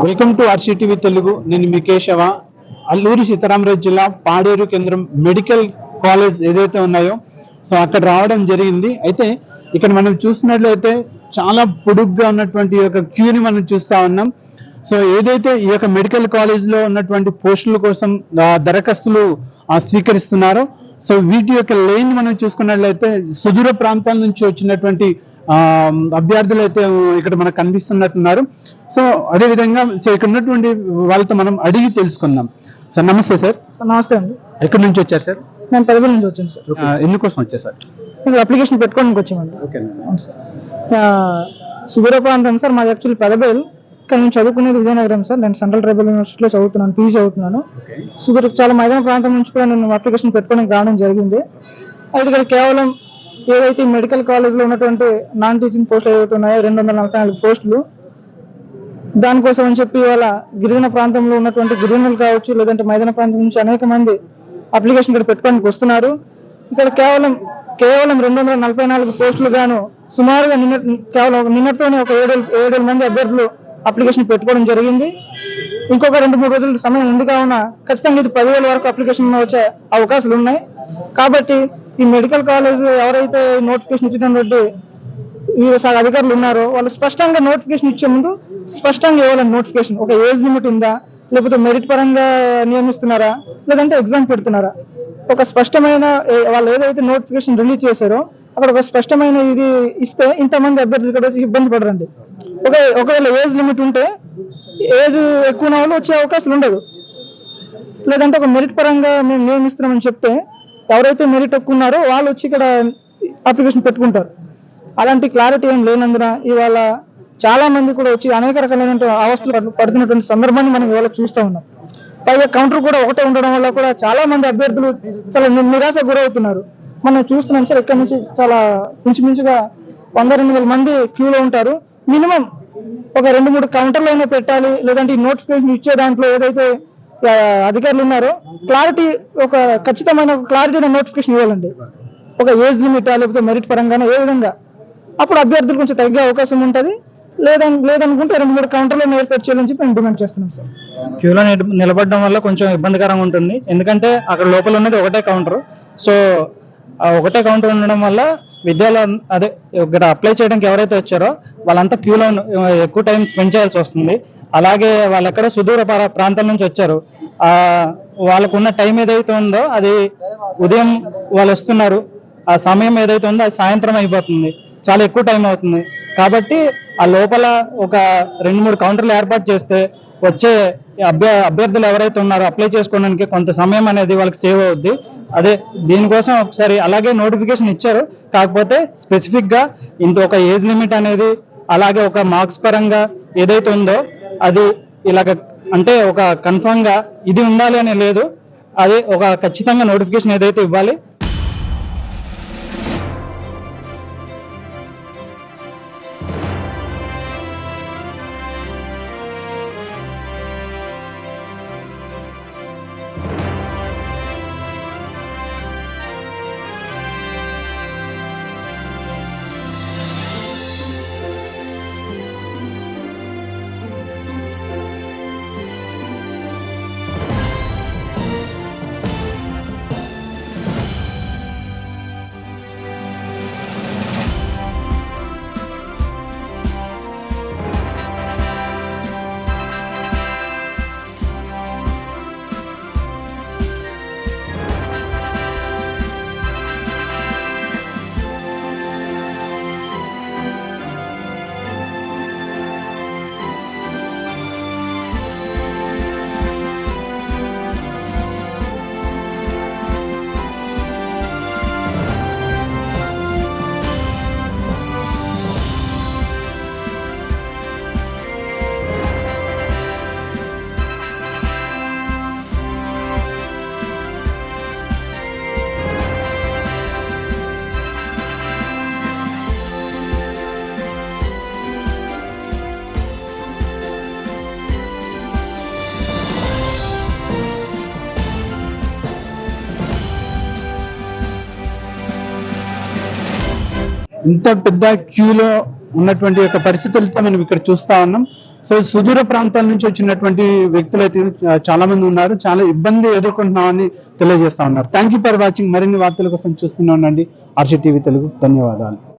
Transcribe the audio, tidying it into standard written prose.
Welcome to RCTV Telugu. నేను మీ కేశవ. అల్లూరి సీతారామరాజు జిల్లా పాడేరు కేంద్రం మెడికల్ కాలేజ్ ఏదైతే ఉన్నాయో సో అక్కడ రావడం జరిగింది. అయితే ఇక్కడ మనం చూసినట్లయితే చాలా పొడుగ్గా ఉన్నటువంటి యొక్క క్యూని మనం చూస్తా ఉన్నాం. సో ఏదైతే ఈ యొక్క మెడికల్ కాలేజ్లో ఉన్నటువంటి పోస్టుల కోసం దరఖాస్తులు స్వీకరిస్తున్నారో సో వీటి యొక్క లైన్ మనం చూసుకున్నట్లయితే సుదూర ప్రాంతాల నుంచి వచ్చినటువంటి అభ్యర్థులు అయితే ఇక్కడ మనకు కనిపిస్తున్నట్టున్నారు. సో అదేవిధంగా సో ఇక్కడ ఉన్నటువంటి వాళ్ళతో మనం అడిగి తెలుసుకుందాం. సార్ నమస్తే. సార్ నమస్తే అండి. ఎక్కడి నుంచి వచ్చారు సార్? నేను పెదబెల్ నుంచి వచ్చాను సార్. ఎందుకోసం వచ్చారు సార్? మీరు అప్లికేషన్ పెట్టుకోవడానికి వచ్చామండి. Okay sir. సుదూర ప్రాంతం సార్ మాది యాక్చువల్లీ పెదబెల్, కానీ నేను చదువుకునేది విజయనగరం సార్. నేను సెంట్రల్ ట్రైబల్ యూనివర్సిటీలో చదువుతున్నాను, పీజీ చదువుతున్నాను. సుదూర చాలా మైదాన ప్రాంతం నుంచి కూడా నేను అప్లికేషన్ పెట్టుకోవడానికి రావడం జరిగింది. అయితే ఇక్కడ కేవలం ఏదైతే మెడికల్ కాలేజ్లో ఉన్నటువంటి నాన్ టీచింగ్ పోస్టులు ఏవైతే ఉన్నాయో 244 పోస్టులు, దానికోసం అని చెప్పి ఇవాళ గిరిజన ప్రాంతంలో ఉన్నటువంటి గిరిజనులు కావచ్చు, లేదంటే మైదాన ప్రాంతం నుంచి అనేక మంది అప్లికేషన్ ఇక్కడ పెట్టుకోవడానికి వస్తున్నారు. ఇక్కడ కేవలం 244 పోస్టులు గాను సుమారుగా నిన్నటితోనే ఒక 7 మంది అభ్యర్థులు అప్లికేషన్ పెట్టుకోవడం జరిగింది. ఇంకొక 2-3 రోజుల సమయం ఉంది కావున ఖచ్చితంగా ఇది 10,000 వరకు అప్లికేషన్ వచ్చే అవకాశాలు ఉన్నాయి. కాబట్టి ఈ మెడికల్ కాలేజ్ ఎవరైతే నోటిఫికేషన్ ఇచ్చినటువంటి వివిధ అధికారులు ఉన్నారో వాళ్ళు స్పష్టంగా నోటిఫికేషన్ ఇచ్చే ముందు స్పష్టంగా ఇవ్వాలని నోటిఫికేషన్ ఒక ఏజ్ లిమిట్ ఉందా, లేకపోతే మెరిట్ పరంగా నియమిస్తున్నారా, లేదంటే ఎగ్జామ్ పెడుతున్నారా, ఒక స్పష్టమైన వాళ్ళు ఏదైతే నోటిఫికేషన్ రిలీజ్ చేశారో అక్కడ ఒక స్పష్టమైన ఇది ఇస్తే ఇంతమంది అభ్యర్థులు ఇక్కడ వచ్చి ఇబ్బంది పడరండి. ఒకవేళ ఏజ్ లిమిట్ ఉంటే ఏజ్ ఎక్కువ ఉన్న వాళ్ళు వచ్చే అవకాశం ఉండదు. లేదంటే ఒక మెరిట్ పరంగా మేము నియమిస్తున్నామని చెప్తే ఎవరైతే మెరిట్ ఎక్కువ ఉన్నారో వాళ్ళు వచ్చి ఇక్కడ అప్లికేషన్ పెట్టుకుంటారు. అలాంటి క్లారిటీ ఏం లేనందున ఇవాళ చాలా మంది కూడా వచ్చి అనేక రకాలైన అవస్థలు పడుతున్నటువంటి సందర్భాన్ని మనం ఇవాళ చూస్తూ ఉన్నాం. పైగా కౌంటర్ కూడా ఒకటే ఉండడం వల్ల కూడా చాలా మంది అభ్యర్థులు చాలా నిరాశకు గురవుతున్నారు. మనం చూస్తున్నాం సార్, ఇక్కడ నుంచి చాలా ఇంచుమించుగా 100-200 మంది క్యూలో ఉంటారు. మినిమం ఒక 2-3 కౌంటర్లు అయినా పెట్టాలి. లేదంటే ఈ నోటిఫికేషన్ ఇచ్చే దాంట్లో ఏదైతే అధికారులు ఉన్నారో క్లారిటీ, ఒక ఖచ్చితమైన క్లారిటీ నోటిఫికేషన్ ఇవ్వాలండి. ఒక ఏజ్ లిమిట్ లేకపోతే మెరిట్ పరంగానే ఏ విధంగా అప్పుడు అభ్యర్థులు కొంచెం తగ్గే అవకాశం ఉంటుంది. లేదనుకుంటే 2-3 కౌంటర్లో ఏర్పాటు చేయాలని చెప్పి మేము డిమాండ్ చేస్తున్నాం సార్. క్యూలో నిలబడడం వల్ల కొంచెం ఇబ్బందికరంగా ఉంటుంది. ఎందుకంటే అక్కడ లోపల ఉన్నది ఒకటే కౌంటర్. సో ఆ ఒకటే కౌంటర్ ఉండడం వల్ల విద్యార్థులు అదే ఇక్కడ అప్లై చేయడానికి ఎవరైతే వచ్చారో వాళ్ళంతా క్యూలో ఎక్కువ టైం స్పెండ్ చేయాల్సి వస్తుంది. అలాగే వాళ్ళు ఎక్కడో సుదూర ప్రాంతం నుంచి వచ్చారు. వాళ్ళకున్న టైం ఏదైతే ఉందో అది ఉదయం వాళ్ళు వస్తున్నారు, ఆ సమయం ఏదైతే ఉందో అది సాయంత్రం అయిపోతుంది, చాలా ఎక్కువ టైం అవుతుంది. కాబట్టి ఆ లోపల ఒక 2-3 కౌంటర్లు ఏర్పాటు చేస్తే వచ్చే అభ్యర్థులు ఎవరైతే ఉన్నారో అప్లై చేసుకోవడానికి కొంత సమయం అనేది వాళ్ళకి సేవ్ అవుద్ది. అదే దీనికోసం ఒకసారి అలాగే నోటిఫికేషన్ ఇచ్చారు, కాకపోతే స్పెసిఫిక్ గా ఇంత ఒక ఏజ్ లిమిట్ అనేది అలాగే ఒక మార్క్స్ పరంగా ఏదైతే ఉందో అది ఇలాగ అంటే ఒక కన్ఫర్మ్ గా ఇది ఉండాలి అని లేదు. అది ఒక ఖచ్చితంగా నోటిఫికేషన్ ఏదైతే ఇవ్వాలి. ఇంత పెద్ద క్యూలో ఉన్నటువంటి యొక్క పరిస్థితులతో మనం ఇక్కడ చూస్తా ఉన్నాం. సో సుదూర ప్రాంతాల నుంచి వచ్చినటువంటి వ్యక్తులు అయితే చాలా మంది ఉన్నారు, చాలా ఇబ్బంది ఎదుర్కొంటున్నామని తెలియజేస్తా ఉన్నారు. Thank you for watching. మరిన్ని వార్తల కోసం చూస్తూనే ఉండండి ఆర్సీ టీవీ తెలుగు. ధన్యవాదాలు.